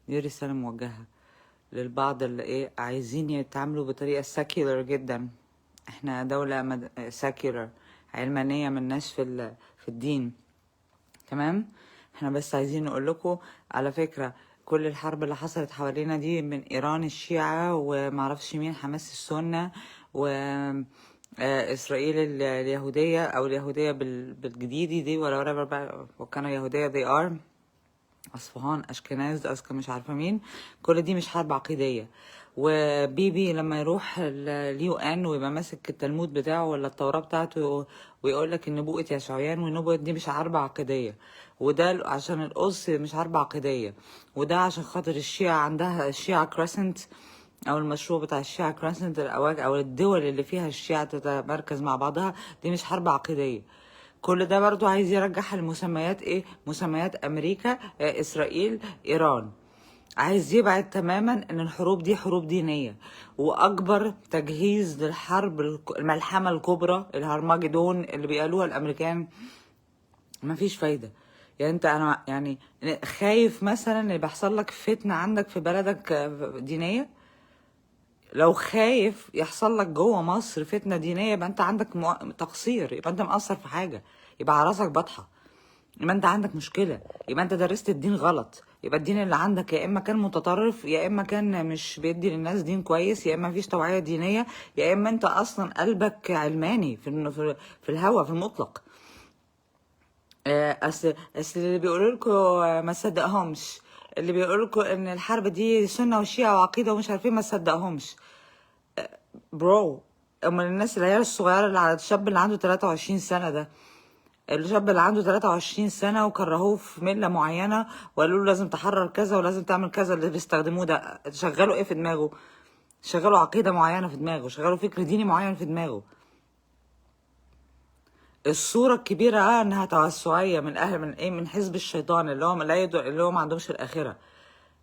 دي رسالة موجهة للبعض اللي عايزين يتعاملوا بطريقة ساكيولر جدا. احنا دولة ساكيولر، علمانية، ملناش في الدين. تمام. احنا بس عايزين نقول لكم على فكرة، كل الحرب اللي حصلت حوالينا دي من ايران الشيعة ومعرفش مين حماس السنة و اسرائيل اليهودية او اليهودية بالجديدي دي ولا whatever بقى، وكانوا يهودية they are اصفهان اشكناز اسكا مش عارفه مين. كل دي مش حرب عقيديه. وبيبي لما يروح اليو ان ويبقى ماسك التلمود بتاعه ولا التوراه بتاعته ويقول لك ان نبوءه يشعيان والنبوه دي مش حرب عقيديه، وده عشان القدس مش حرب عقيديه، وده عشان خاطر الشيعة عندها الشيعة كريسنت او المشروع بتاع الشيعة كريسنت او الدول اللي فيها الشيعة تتمركز مع بعضها، دي مش حرب عقيديه. كل ده برضو عايز يرجح المسميات مسميات امريكا، اسرائيل، ايران. عايز يبعد تماما ان الحروب دي حروب دينية، واكبر تجهيز للحرب الملحمة الكبرى الهرمجدون اللي بيقالوها الامريكان. مفيش فايدة. يعني انا يعني خايف مثلا ان بيحصل لك فتنة عندك في بلدك دينية. لو خايف يحصل لك جوه مصر فتنة دينية، يبقى انت عندك تقصير، يبقى انت مقصر في حاجة، يبقى على راسك بطحة، يبقى انت عندك مشكلة، يبقى انت درست الدين غلط، يبقى الدين اللي عندك يا اما كان متطرف، يا اما كان مش بيدي للناس دين كويس، يا اما مفيش توعية دينية، يا اما انت اصلا قلبك علماني في الهوى في المطلق. اصل اللي بيقولوا لكم ما تصدقهمش، اللي بيقولوا لكم ان الحرب دي سنة وشيعة وعقيدة ومش عارفين، ما تصدقهمش. برو، امال الناس العيال الصغيره اللي على الشاب اللي عنده 23 سنه ده، الشاب اللي عنده 23 سنه وكرهوه في مله معينه وقالوا له لازم تحرر كذا ولازم تعمل كذا، اللي بيستخدموه ده شغلوا ايه في دماغه؟ شغلوا عقيده معينه في دماغه، شغلوا فكر ديني معين في دماغه. الصوره الكبيره انها توسعيه من اهل من حزب الشيطان اللي هم لا اللي هم ما عندهمش الاخره،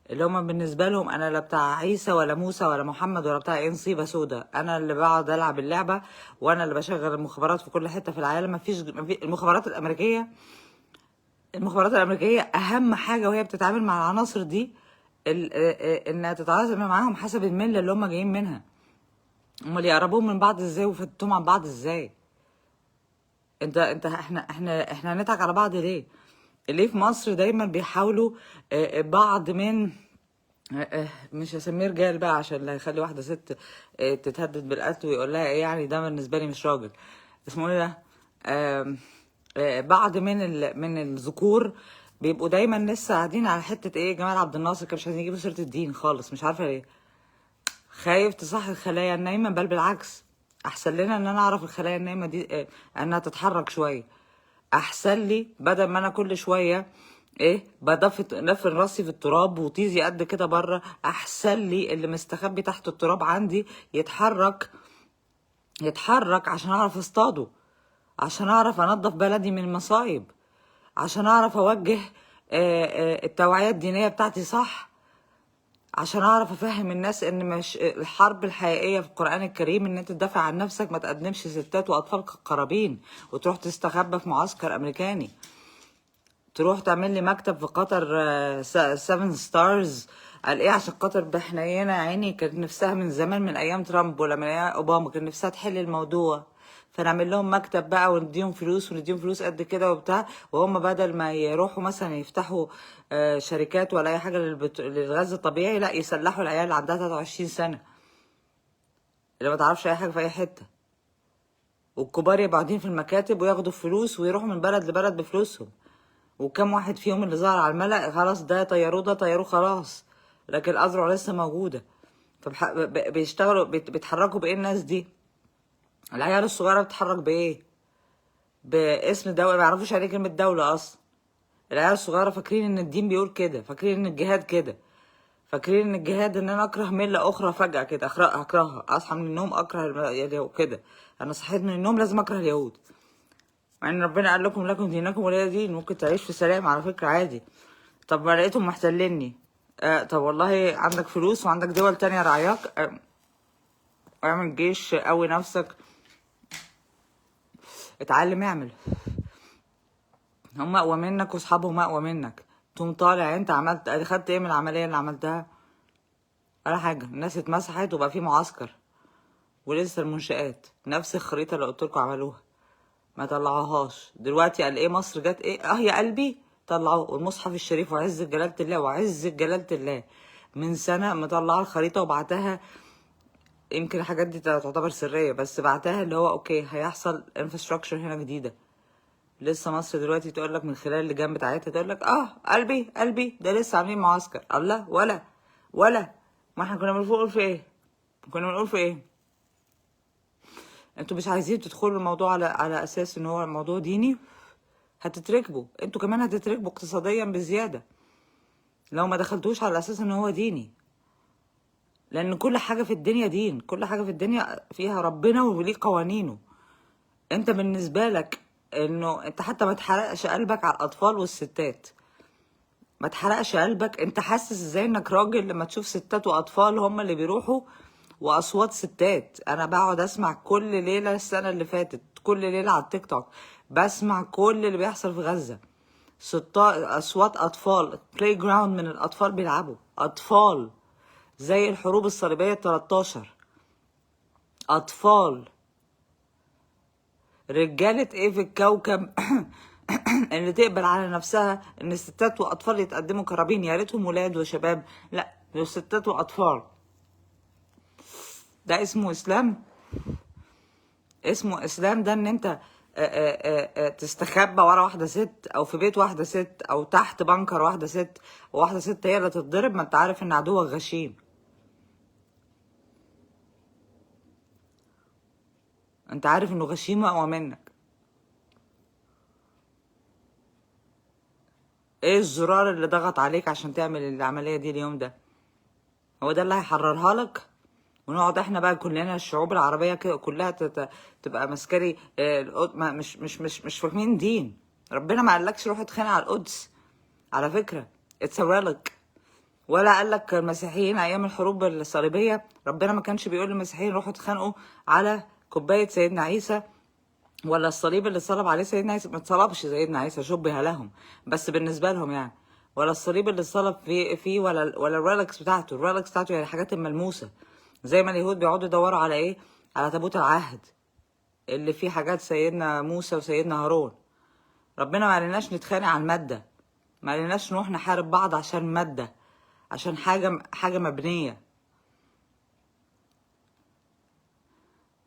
اللي هما بالنسبة لهم أنا لا بتاع عيسى ولا موسى ولا محمد ولا بتاع نصيبة سودا، أنا اللي بقعد ألعب اللعبة وأنا اللي بشغل المخابرات في كل حتة في العالم. مفيش المخابرات الأمريكية أهم حاجة وهي بتتعامل مع العناصر دي إنها تتعامل معاهم حسب الملة اللي هما جايين منها. أمال يقربوهم من بعض إزاي ويفتتوهم عن بعض إزاي؟ احنا هنضحك على بعض ليه؟ ليه في مصر دايما بيحاولوا بعض من مش هسميه رجال بقى عشان لا يخلي واحدة ست تتهدد بالقتل ويقول لها ايه يعني ده بالنسبة لي مش راجل، اسمه ايه ده، بعض من الذكور بيبقوا دايما لسه قاعدين على حتة جمال عبد الناصر كده، مش عايزين يجيبوا سيرة الدين خالص، مش عارفة ليه. خايف تصحي الخلايا النايمة، بل بالعكس احسن لنا ان انا اعرف الخلايا النايمة دي انها تتحرك شوية. احسن لي بدل ما انا كل شويه بدفن راسي في التراب وطيزي قد كده بره، احسن لي اللي مستخبي تحت التراب عندي يتحرك عشان اعرف اصطاده، عشان اعرف انضف بلدي من المصايب، عشان اعرف اوجه التوعية الدينية بتاعتي صح، عشان اعرف افهم الناس ان مش الحرب الحقيقية في القرآن الكريم ان انت تدافع عن نفسك، ما تقدمش ستات واطفال كقرابين وتروح تستخبى في معسكر امريكاني، تروح تعمل لي مكتب في قطر 7 ستارز. قال ايه؟ عشان قطر بحنينة عيني كانت نفسها من زمان، من ايام ترامب ولا من ايام اوباما كان نفسها تحل الموضوع، فنعمل لهم مكتب بقى ونديهم فلوس قد كده وبتاع، وهم بدل ما يروحوا مثلا يفتحوا شركات ولا اي حاجه للغاز الطبيعي، لا يسلحوا العيال اللي عندها 23 سنه اللي ما تعرفش اي حاجه في اي حته، والكبار يبقوا قاعدين في المكاتب وياخدوا فلوس ويروحوا من بلد لبلد بفلوسهم. وكم واحد فيهم اللي ظهر على الملأ خلاص ده طيروه خلاص، لكن الأذرع لسه موجودة. بيشتغلوا بيتحركوا بإيه الناس دي؟ العيال الصغيرة بتتحرك بإيه؟ باسم دولة، ما يعرفوش يعني كلمة دولة أصلا. العيال الصغيرة فاكرين إن الدين بيقول كده، فاكرين إن الجهاد كده، فاكرين إن الجهاد إن أنا أكره ملة أخرى فجأة كده، أكرهها، أصحى من النوم أكره اليهود كده، أنا صحيت من النوم لازم أكره اليهود، مع ان ربنا قال لكم دينكم ولي دين، ممكن تعيش في سلام على فكرة عادي. طب ما لقيتهم محتليني، طب والله عندك فلوس وعندك دول تانية رعاياك، اعمل جيش، قوي نفسك، اتعلم اعمل. هم اقوى منك واصحابهم اقوى منك، تقوم طالع انت عملت خدت ايه من العملية اللي عملتها؟ ولا حاجة. الناس اتمسحت وبقى في معسكر، ولسه المنشآت نفس الخريطة اللي قلتلكوا عملوها ما طلعوهاش. دلوقتي قال ايه؟ مصر جت ايه؟ يا قلبي طلعوه. والمصحف الشريف وعز جلالة الله وعز جلالة الله من سنة مطلعة الخريطة وبعتها. يمكن الحاجات دي تعتبر سرية، بس بعتها اللي هو اوكي هيحصل انفراستراكشر هنا جديدة. لسه مصر دلوقتي تقول لك من خلال اللجان بتاعتها تقول لك قلبي ده لسه عاملين معسكر. الله، ولا ما احنا كنا بنقول في ايه؟ انتوا مش عايزين تدخلوا الموضوع على اساس ان هو موضوع ديني، هتتركبوا انتوا كمان، هتتركبوا اقتصاديا بزيادة لو ما دخلتوش على اساس ان هو ديني. لان كل حاجة في الدنيا دين، كل حاجة في الدنيا فيها ربنا وليه قوانينه. انت بالنسبة لك انه انت حتى ما تحرقش قلبك على الاطفال والستات، ما تحرقش قلبك. انت حاسس ازاي انك راجل لما تشوف ستات واطفال هم اللي بيروحوا، واصوات ستات؟ انا بقعد اسمع كل ليلة السنة اللي فاتت، كل ليلة على التيك توك بسمع كل اللي بيحصل في غزة. اصوات اطفال، بلاي جراوند من الاطفال بيلعبوا، اطفال زي الحروب الصليبية 13. اطفال. رجالة ايه في الكوكب اللي تقبل على نفسها ان الستات واطفال يتقدموا كرابين؟ يا ريتهم ولاد وشباب، لا دول ستات واطفال. ده اسمه اسلام؟ اسمه اسلام ده ان انت تستخبى ورا واحده ست، او في بيت واحده ست، او تحت بنكر واحده ست، وواحده ست هي اللي تتضرب؟ ما انت عارف ان عدوك غشيم، انت عارف انه غشيم اقوى منك. ايه الزرار اللي ضغط عليك عشان تعمل العمليه دي اليوم ده؟ هو ده اللي هيحررها لك؟ ونقعد احنا بقى كلنا الشعوب العربيه كده كلها تبقى مسكري مش فاهمين دين. ربنا ما قالكش روح اتخانق على القدس على فكره، اتس relic. ولا قال لك المسيحيين ايام الحروب الصليبيه ربنا ما كانش بيقول للمسيحيين روحوا اتخانقوا على كوبايه سيدنا عيسى، ولا الصليب اللي صلب عليه سيدنا عيسى. ما اتصلبش سيدنا عيسى، شبه لهم بس بالنسبه لهم يعني. ولا الصليب اللي صلب فيه ولا الريلكس بتاعته. الريلكس بتاعته يعني الحاجات الملموسه، زي ما اليهود بيقعدوا يدوروا على ايه؟ على تابوت العهد اللي فيه حاجات سيدنا موسى وسيدنا هارون. ربنا ما قالناش نتخانق على الماده، ما قالناش نروح نحارب بعض عشان ماده، عشان حاجه مبنيه.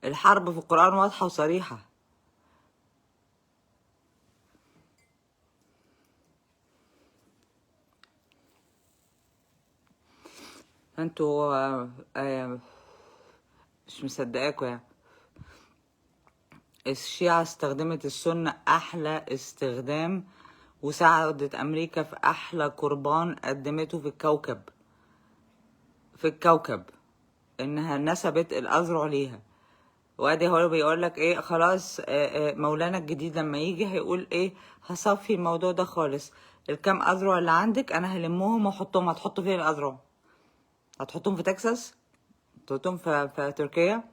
الحرب في القرآن واضحة وصريحة. انتوا مش مصدقاكوا يعني. الشيعة استخدمت السنة أحلى استخدام، وساعدت أمريكا في أحلى قربان قدمته في الكوكب، إنها نسبت الأذرع ليها. وادي هو بيقول لك ايه؟ خلاص مولانا الجديد لما يجي هيقول ايه؟ هصفي الموضوع ده خالص. الكام أذرع اللي عندك أنا هلمهم وأحطهم. هتحطوا فين الأذرع؟ هتحطهم في تكساس؟ هتحطهم في تركيا؟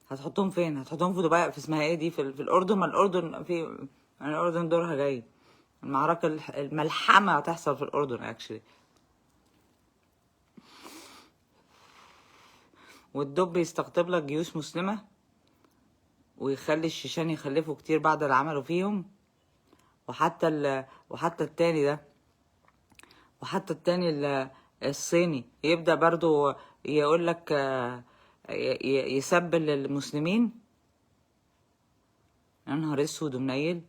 هتحطهم فين؟ هتحطهم في دبي؟ في اسمها ايه دي؟ في الاردن؟ ما الاردن في الاردن دورها جاي. المعركه الملحمه هتحصل في الاردن اكشلي. والدب يستقطب لك جيوش مسلمه ويخلي الشيشان يخلفوا كتير بعد اللي عملوا فيهم. وحتى التاني ده، وحتى التاني الصيني يبدأ برضو يقول لك يسبل المسلمين. يا نهار اسود ومنيل.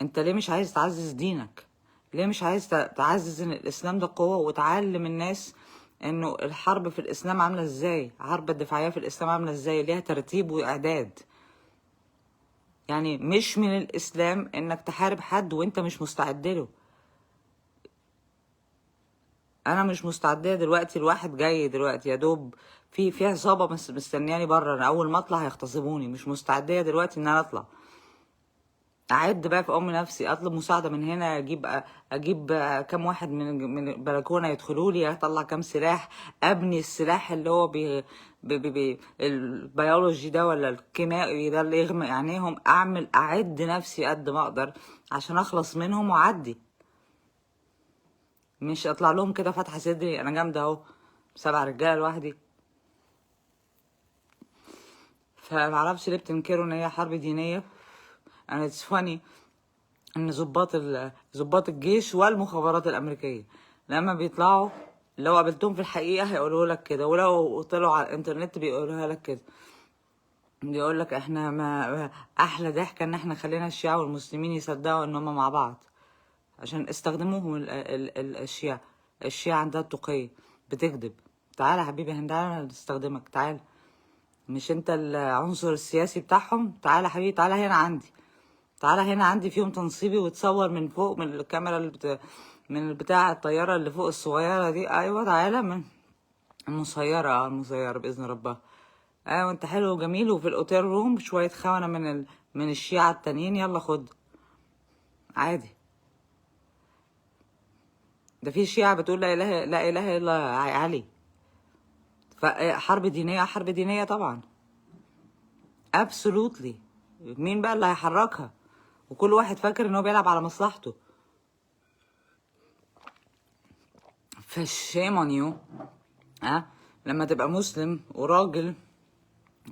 انت ليه مش عايز تعزز دينك؟ ليه مش عايز تعزز ان الاسلام ده قوة، وتعلم الناس انه الحرب في الاسلام عاملة ازاي؟ الحرب الدفاعية في الاسلام عاملة ازاي؟ ليها ترتيب واعداد. يعني مش من الاسلام انك تحارب حد وانت مش مستعد له. انا مش مستعده دلوقتي. الواحد جاي دلوقتي يا دوب في عصابه مستنياني بره، انا اول ما اطلع هيغتصبوني. مش مستعده دلوقتي ان انا اطلع اعد بقى في نفسي، اطلب مساعده من هنا، اجيب كام واحد من البلكونه يدخلوا لي، اطلع كام سلاح، ابني السلاح اللي هو البيولوجي ده ولا الكيميائي ده اللي يغمق عينيهم. اعد نفسي قد ما اقدر عشان اخلص منهم واعدي. مش اطلع لهم كده فاتحه صدري انا جامده اهو 7 رجاله لوحدي. فمعرفش ليه بتنكروا ان هي حرب دينيه. انا اتس فاني ان ضباط الجيش والمخابرات الامريكيه لما بيطلعوا لو قابلتهم في الحقيقه هيقولوا لك كده، ولو طلعوا على الانترنت بيقولوها لك كده. بيقول لك احنا ما احلى ضحكه ان احنا خلينا الشيعة والمسلمين يصدقوا ان هم مع بعض عشان استخدموهم الشيعة عندها التقية بتكذب. تعالى يا حبيبي هند، تعالى نستخدمك، تعالى. مش انت العنصر السياسي بتاعهم؟ تعالى يا حبيبي، تعالى هنا عندي، تعالى هنا عندي فيهم تنصيبي وتصور من فوق من الكاميرا من بتاع الطيارة اللي فوق الصغيرة دي. ايوه تعالى من المسيرة، المسيرة بإذن ربها. ايوه انت حلو وجميل وفي الاوتيل روم شوية خونة من الشيعة التانيين، يلا خد عادي. ده في شيعة بتقول لا اله لا اله الا علي. فحرب دينية، حرب دينية طبعا absolutely. مين بقى اللي هيحركها؟ وكل واحد فاكر ان هو بيلعب على مصلحته. فشيم اون يو. لما تبقى مسلم وراجل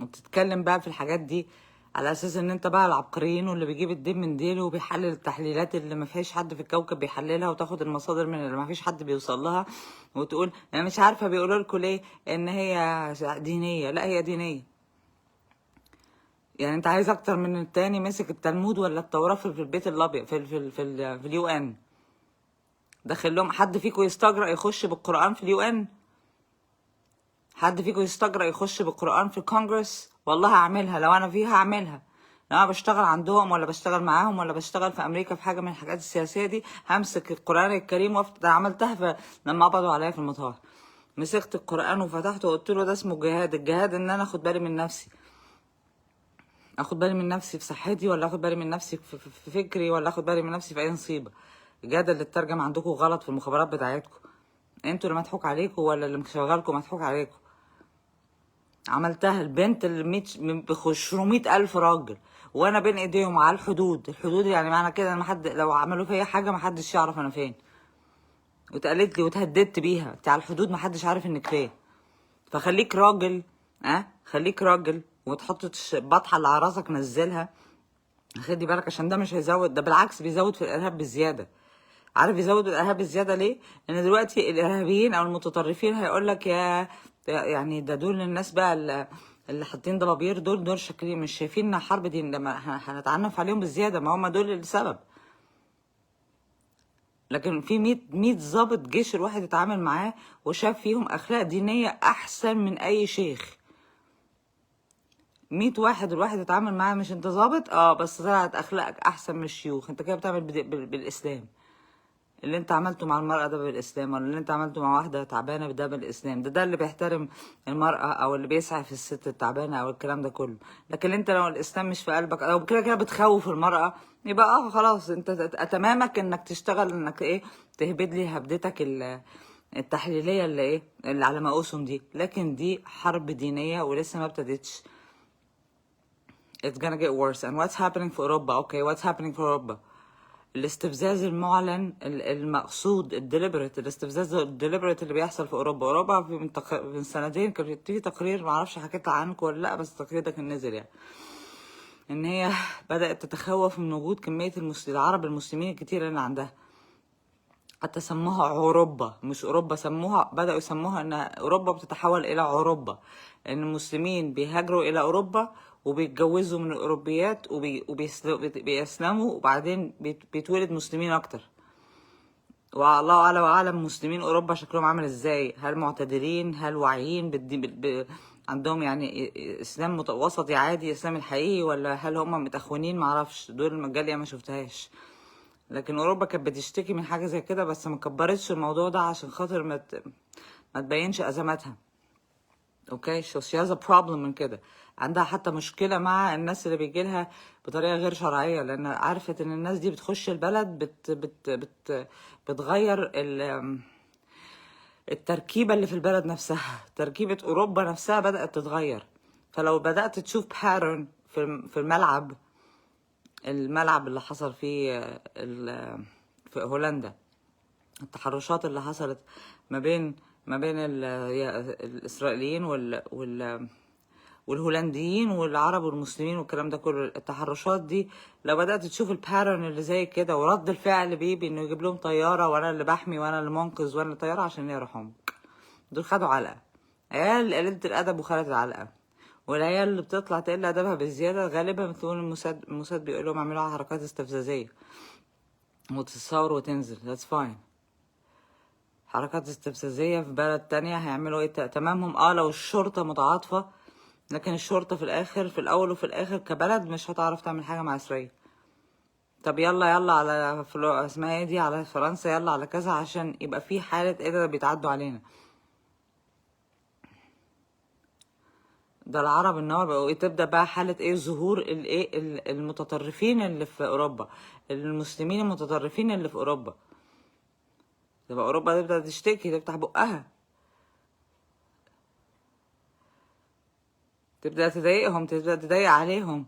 وبتتكلم بقى في الحاجات دي على اساس ان انت بقى العبقريين واللي بيجيب الدين من ديله وبيحلل التحليلات اللي ما فيش حد في الكوكب بيحللها، وتاخد المصادر من اللي ما فيش حد بيوصل لها، وتقول انا مش عارفه بيقولوا لكم ليه ان هي دينيه. لا هي دينيه. يعني انت عايز اكتر من التاني مسك التلمود ولا التوراه في البيت الابيض في اليو ان؟ داخل لهم حد فيكم يستجرأ يخش بالقرآن في اليو ان؟ حد فيكم يستجرأ يخش بالقرآن في الكونجرس؟ والله هعملها لو انا فيها، هعملها. لو انا بشتغل عندهم ولا بشتغل معاهم ولا بشتغل في امريكا في حاجه من الحاجات السياسيه دي، همسك القرآن الكريم ده عملتها لما قبضوا عليا في المطار. مسكت القرآن وفتحته وقلت له ده اسمه جهاد. الجهاد ان انا اخد بالي من نفسي، اخد بالي من نفسي في صحتي، ولا اخد بالي من نفسي في فكري، ولا اخد بالي من نفسي في اي نصيبه. الجهاد اللي اترجم عندكم غلط في المخابرات بتاعتكم. انتوا اللي مضحوك عليكم ولا اللي مشغلكم مضحوك عليكم؟ عملتها البنت اللي ب 500 الف راجل وانا بين ايديهم على الحدود يعني معنى كده ان ما حد لو عملوا فيا حاجه ما حدش يعرف انا فين. واتقالت لي واتهددت بيها انت على الحدود ما حدش عارف انك فين. فخليك راجل، خليك راجل وتحط بطحه اللي على راسك نزلها. خدي بالك عشان ده مش هيزود، ده بالعكس بيزود في الارهاب بالزياده. عارف يزود الارهاب بالزياده ليه؟ لان دلوقتي الارهابيين او المتطرفين هيقول لك يعني ده دول الناس بقى اللي حاطين ضبابير، دول شكلين مش شايفين ان حرب دي لما هنتعنف عليهم بالزياده، ما هم دول السبب. لكن في 100 ضابط جيش الواحد اتعامل معاه وشاف فيهم اخلاق دينيه احسن من اي شيخ. 100 واحد الواحد اتعامل معاه، مش انت ضابط بس طلعت اخلاقك احسن من الشيوخ. انت كده بتعمل بالاسلام. اللي انت عملته مع المرأة ده بالاسلام، ولا اللي انت عملته مع واحدة تعبانة ده بالاسلام. ده اللي بيحترم المرأة او اللي بيسعى في الست التعبانة او الكلام ده كله. لكن انت لو الاسلام مش في قلبك او كده كده بتخوف المرأة، يبقى خلاص انت تمامك انك تشتغل انك تهبد لي هبدتك التحليلية اللي على مقاسهم دي. لكن دي حرب دينية ولسه ما ابتدتش. It's gonna get worse. And what's happening في أوروبا؟ what's happening في أوروبا؟ الاستفزاز المعلن المقصود الاستفزاز الديليبريت اللي بيحصل في أوروبا من سنتين كان في تقرير، معرفش حكيت عنكم ولا لأ، بس التقرير ده كان نزل يعني إن هي بدأت تتخوف من وجود كمية العرب المسلمين الكتير اللي عندها. حتى سموها عروبة مش أوروبا، بدأوا يسموها إن أوروبا بتتحول إلى عروبة، إن المسلمين بيهاجروا إلى أوروبا وبيتجوزوا من الأوروبيات وبيسلموا وبعدين بيتولد مسلمين أكتر. والله أعلى وأعلم مسلمين أوروبا شكلهم عامل إزاي، هل معتدلين، هل واعيين عندهم يعني إسلام وسطي عادي، إسلام الحقيقي، ولا هل هم متأخونين؟ معرفش، دول المجالية ما شفتهاش. لكن اوروبا كانت بتشتكي من حاجه زي كده بس ما كبرتش الموضوع ده عشان خاطر ما تبينش ازماتها. اوكي so she has a problem من كده. عندها حتى مشكله مع الناس اللي بيجي لها بطريقه غير شرعيه، لان عرفت ان الناس دي بتخش البلد بتغير التركيبه اللي في البلد نفسها. تركيبه اوروبا نفسها بدات تتغير. فلو بدات تشوف pattern في الملعب اللي حصل فيه في هولندا، التحرشات اللي حصلت ما بين الإسرائيليين والهولنديين والعرب والمسلمين والكلام ده كله. التحرشات دي لو بدأت تشوف الباترن اللي زي كده ورد الفعل بيه انه يجيب لهم طيارة وانا اللي بحمي وانا اللي منقذ وانا اللي طيارة عشان يروحهم، دول خدوا علقة. عيال قليلة الأدب وخدت العلقة، والعيال اللي بتطلع تقل أدبها بزيادة غالبا بتقول الموساد بيقول لهم اعملوا حركات استفزازية وتتصور وتنزل. that's fine. حركات استفزازية في بلد تانية هيعملوا ايه؟ تمامهم. لو الشرطة متعاطفة، لكن الشرطة في الآخر، في الأول وفي الآخر كبلد مش هتعرف تعمل حاجة مع إسرائيل. طب يلا على اسمها ايه دي، على فرنسا، يلا على كذا، عشان يبقى في حالة ايه ده بيتعدوا علينا. ده العرب النهار بقوا ايه، تبدأ بقى حالة ايه، ظهور الايه المتطرفين اللي في أوروبا، المسلمين المتطرفين اللي في أوروبا. تبقى أوروبا تبدأ تشتكي، تفتح بقها، تبدأ تضايقهم، تبدأ تضايق عليهم،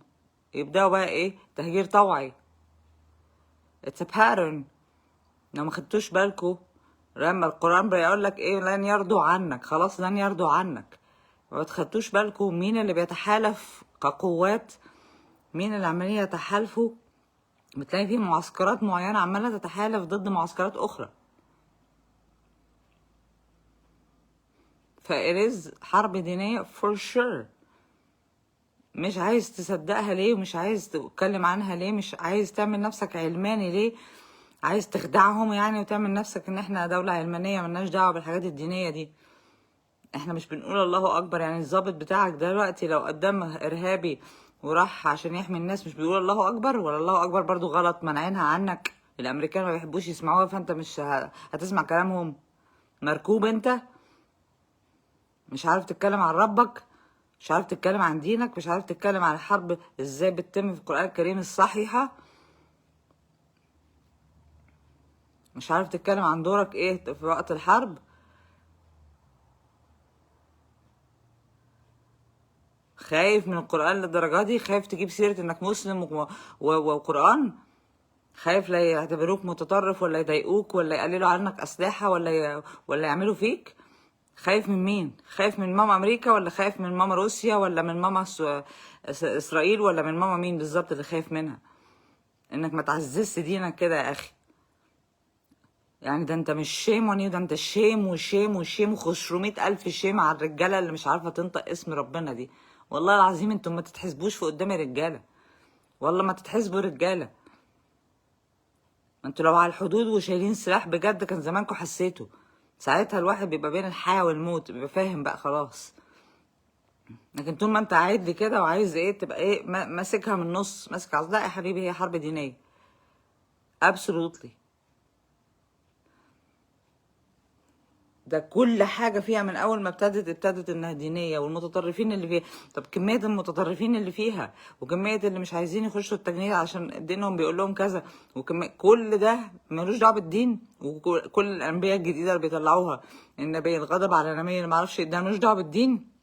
يبدأوا بقى ايه، تهجير طوعي. it's a pattern. لو ما خدتوش بالكو، لما القرآن بيقول لك ايه، لن يرضوا عنك، خلاص لن يرضوا عنك. ما تخدتوش بالكو مين اللي بيتحالف كقوات، مين اللي عمالين يتحالفوا. بتلاقي في معسكرات معينة عمالة تتحالف ضد معسكرات أخرى. فإرز حرب دينية for sure. مش عايز تصدقها ليه، ومش عايز تتكلم عنها ليه، مش عايز تعمل نفسك علماني ليه، عايز تخدعهم يعني وتعمل نفسك ان احنا دولة علمانية ملناش دعوة بالحاجات الدينية دي. احنا مش بنقول الله اكبر. يعني الضابط بتاعك دلوقتي لو قدام ارهابي وراح عشان يحمي الناس مش بيقول الله اكبر؟ ولا الله اكبر برضو غلط منعينها عنك؟ الامريكان ما بيحبوش يسمعوها، فانت مش هتسمع كلامهم؟ مركوب انت، مش عارف تتكلم عن ربك، مش عارف تتكلم عن دينك، مش عارف تتكلم عن الحرب ازاي بتتم في القرآن الكريم الصحيحة، مش عارف تتكلم عن دورك ايه في وقت الحرب. خايف من القرآن للدرجة دي؟ خايف تجيب سيرة انك مسلم وقرآن؟ خايف لا يعتبروك متطرف ولا يضايقوك ولا يقللوا عنك أسلحة ولا يعملوا فيك؟ خايف من مين؟ خايف من ماما أمريكا ولا خايف من ماما روسيا ولا من ماما إسرائيل ولا من ماما مين بالظبط اللي خايف منها؟ انك ما تعززش دينك كده يا اخي. يعني ده انت مش شيم وني، ده انت شيم وشيم وشيم و500 ألف شيم على الرجالة اللي مش عارفة تنطق اسم ربنا دي. والله العظيم انتم ما تتحسبوش في قدام الرجالة، والله ما تتحسبوا رجالة. ما انتوا لو على الحدود وشايلين سلاح بجد كان زمانكم حسيتوا. ساعتها الواحد بيبقى بين الحياة والموت، بيبقى فاهم بقى خلاص. لكن طول ما انت قاعد لي كده وعايز ايه تبقى ايه، ماسكها من النص، ماسك لا يا حبيبي، هي حرب دينية absolutely. ده كل حاجة فيها من أول ما ابتدت إنها دينية، والمتطرفين اللي فيها. طب كمية المتطرفين اللي فيها، وكمية اللي مش عايزين يخشوا التجنيد عشان دينهم بيقول لهم كذا، كل ده ملوش دعوة بالدين. وكل الأنبياء الجديدة اللي بيطلعوها، النبي الغضب على نبي اللي معرفش، ده ملوش دعوة بالدين.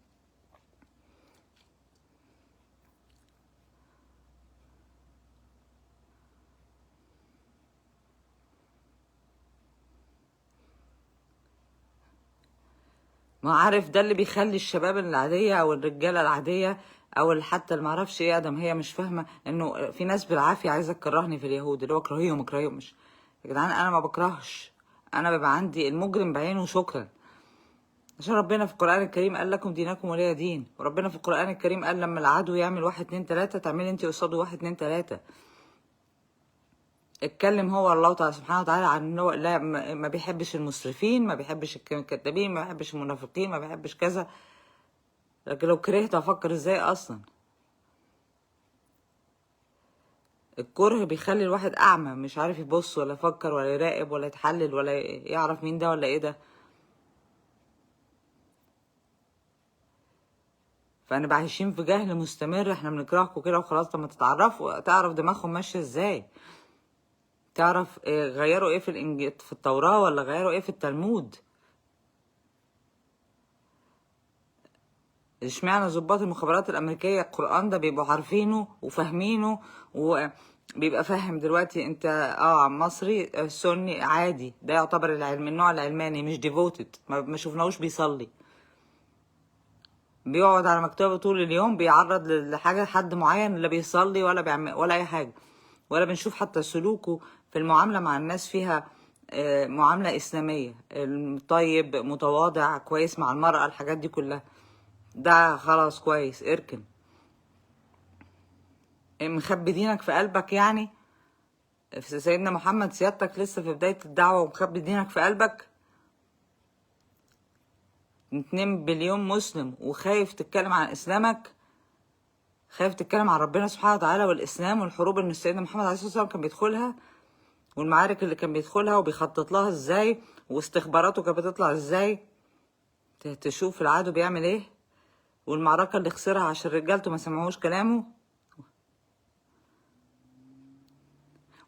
ما عارف، ده اللي بيخلي الشباب العادية او الرجالة العادية او حتى اللي معرفش ايه ادم، هي مش فاهمة انه في ناس بالعافية عايزة تكرهني في اليهود، اللي هو اكرهيهم اكرهيهم. مش يا جدعان، انا ما بكرهش، انا بيبقى عندي المجرم بعينه شكرا. عشان ربنا في القرآن الكريم قال لكم دينكم ولي دين، وربنا في القرآن الكريم قال لما العدو يعمل 1 2 3 تعملي انت قصاده 1 2 3. اتكلم هو الله تعالى سبحانه وتعالى عن انه لا ما بيحبش المسرفين، ما بيحبش الكذابين، ما بيحبش المنافقين، ما بيحبش كذا. لكن لو كرهت افكر ازاي اصلا؟ الكره بيخلي الواحد اعمى، مش عارف يبص ولا يفكر ولا يراقب ولا يتحلل ولا يعرف مين ده ولا ايه ده. فانا عايشين في جهل مستمر، احنا بنكرهكم كده وخلاص. لما تتعرفوا تعرف دماغهم ماشيه ازاي، تعرف إيه غيروا ايه في في التوراة ولا غيروا ايه في التلمود. اشمعنى ضباط المخابرات الامريكيه القران ده بيبقوا عارفينه وفاهمينه بيبقى فاهم دلوقتي انت مصري سني عادي، ده يعتبر العلم النوع العلماني مش ديفوتد، ما شفناهوش بيصلي، بيقعد على مكتبه طول اليوم بيعرض لحاجة حد معين، لا بيصلي ولا بيعمل ولا أي حاجة، ولا بنشوف حتى سلوكه في المعاملة مع الناس فيها معاملة إسلامية، طيب متواضع كويس مع المرأة، الحاجات دي كلها. ده خلاص كويس، اركن. مخبي دينك في قلبك يعني؟ في سيدنا محمد سيادتك لسه في بداية الدعوة ومخبي دينك في قلبك؟ 2 بليون مسلم وخايف تتكلم عن إسلامك؟ خايف تتكلم عن ربنا سبحانه وتعالى والإسلام والحروب اللي سيدنا محمد عليه الصلاة والسلام كان بيدخلها، والمعارك اللي كان بيدخلها وبيخطط لها ازاي، واستخباراته كانت بتطلع ازاي، تشوف العدو بيعمل ايه، والمعركة اللي خسرها عشان رجالته ما سمعوش كلامه،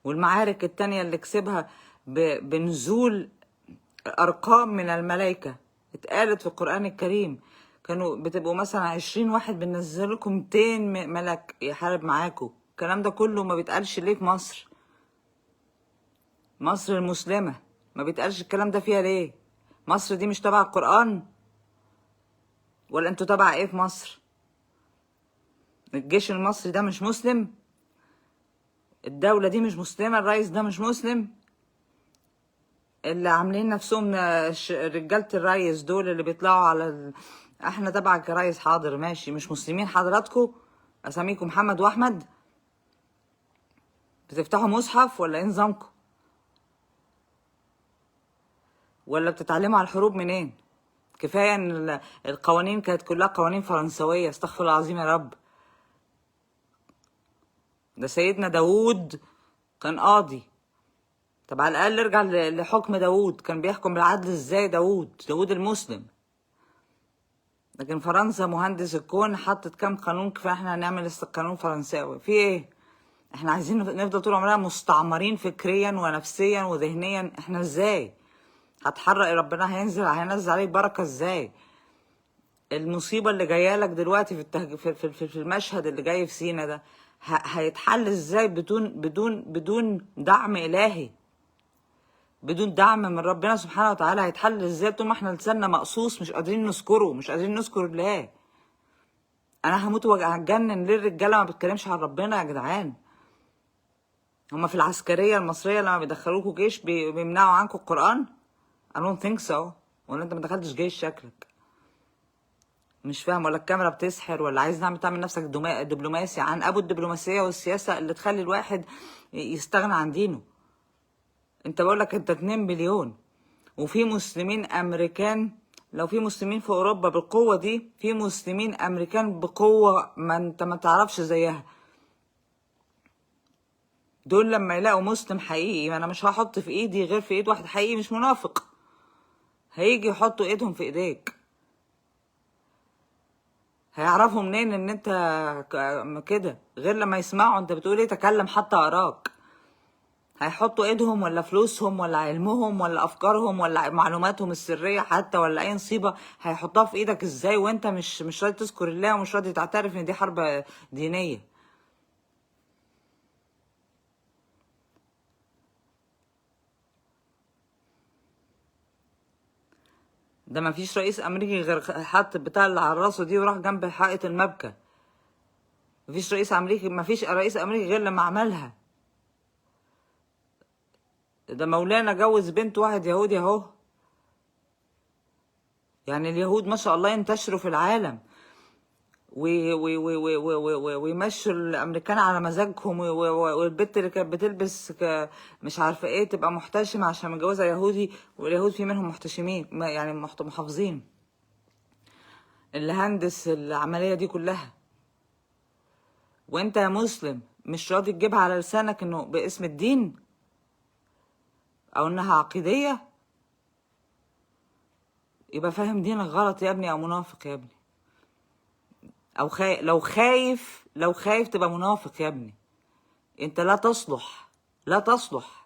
والمعارك التانية اللي كسبها بنزول أرقام من الملائكة اتقالت في القرآن الكريم. كانوا بتبقوا مثلا 20 واحد بننزل لكم 200 ملك يحارب معاكم. الكلام ده كله ما بيتقالش ليه في مصر؟ مصر المسلمة ما بيتقالش الكلام ده فيها ليه؟ مصر دي مش تبع القرآن؟ ولا انتوا تبع ايه في مصر؟ الجيش المصري ده مش مسلم؟ الدولة دي مش مسلمة؟ الرئيس ده مش مسلم؟ اللي عاملين نفسهم رجالة الرئيس دول اللي بيطلعوا على احنا تبعك يا ريس، حاضر ماشي، مش مسلمين حضراتكم؟ اساميكم محمد واحمد؟ بتفتحوا مصحف ولا ايه نظامكم؟ ولا بتتعلموا على الحروب منين؟ كفاية ان القوانين كانت كلها قوانين فرنسوية، استغفر الله العظيم يا رب. ده سيدنا داوود كان قاضي، طب على الاقل ارجع لحكم داوود، كان بيحكم بالعدل ازاي داوود المسلم؟ لكن فرنسا مهندس الكون حطت كام قانون، كفايه احنا هنعمل قانون فرنساوي في ايه؟ احنا عايزين نفضل طول عمرنا مستعمرين فكريا ونفسيا وذهنيا؟ احنا ازاي هتحرق؟ ربنا هينزل عليك بركه ازاي؟ المصيبه اللي جايه لك دلوقتي في المشهد اللي جاي في سينا ده هيتحل ازاي بدون دعم الهي، بدون دعم من ربنا سبحانه وتعالى؟ هيتحل ازاي طول ما احنا لساننا مقصوص، مش قادرين نذكره، مش قادرين نذكر الله؟ انا هموت وهتجنن ليه الرجاله ما بتتكلمش عن ربنا يا جدعان؟ هما في العسكريه المصريه لما بيدخلوكوا جيش بيمنعوا عنكم القران؟ I don't think so. ولا انت ما دخلتش جيش شكلك؟ مش فاهم، ولا الكاميرا بتسحر، ولا عايز تعمل نفسك دبلوماسي عن ابو الدبلوماسيه والسياسه اللي تخلي الواحد يستغنى عن دينه؟ انت بقولك انت 2 بليون وفي مسلمين امريكان، لو في مسلمين في اوروبا بالقوه دي، في مسلمين امريكان بقوه ما انت ما تعرفش زيها. دول لما يلاقوا مسلم حقيقي، ما انا مش هحط في ايدي غير في ايد واحد حقيقي مش منافق، هيجي يحطوا ايدهم في ايديك. هيعرفوا منين ان انت كده غير لما يسمعوا انت بتقول ايه؟ تكلم حتى اراك. هيحطوا ايدهم ولا فلوسهم ولا علمهم ولا افكارهم ولا معلوماتهم السريه حتى ولا اي نصيبه هيحطها في ايدك ازاي وانت مش راضي تذكر الله ومش راضي تعترف ان دي حرب دينيه؟ ده ما فيش رئيس امريكي غير حط بتاع اللي على راسه دي وراح جنب حائط المبكى. ما فيش رئيس امريكي غير لما عملها. ده مولانا جوز بنت واحد يهودي اهو. يعني اليهود ما شاء الله ينتشروا في العالم ويمشوا الامريكان على مزاجهم، والبت اللي كانت بتلبس مش عارفه ايه تبقى محتشمه عشان متجوزه يهودي، واليهود في منهم محتشمين يعني محافظين. اللي هندس العمليه دي كلها وانت يا مسلم مش راضي تجيبها على لسانك انه باسم الدين او انها عقيديه؟ يبقى فاهم دينك غلط يا ابني، او منافق يا ابني، او لو خايف تبقى منافق يا ابني. انت لا تصلح، لا تصلح